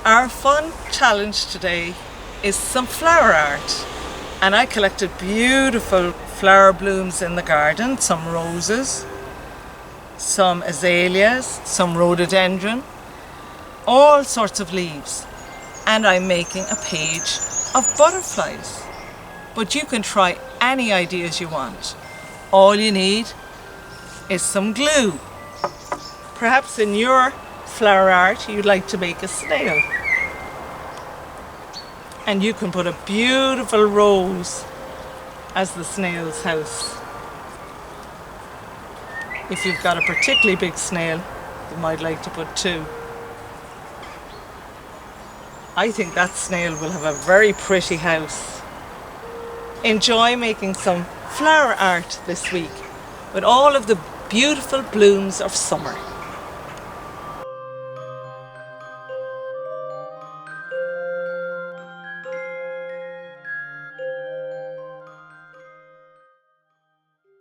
Our fun challenge today is some flower art, and I collected beautiful flower blooms in the garden, some roses, some azaleas, some rhododendron, all sorts of leaves, and I'm making a page of butterflies. But you can try any ideas you want. All you need is some glue. Perhaps in your flower art you'd like to make a snail. And you can put a beautiful rose as the snail's house. If you've got a particularly big snail, you might like to put two. I think that snail will have a very pretty house. Enjoy making some flower art this week with all of the beautiful blooms of summer.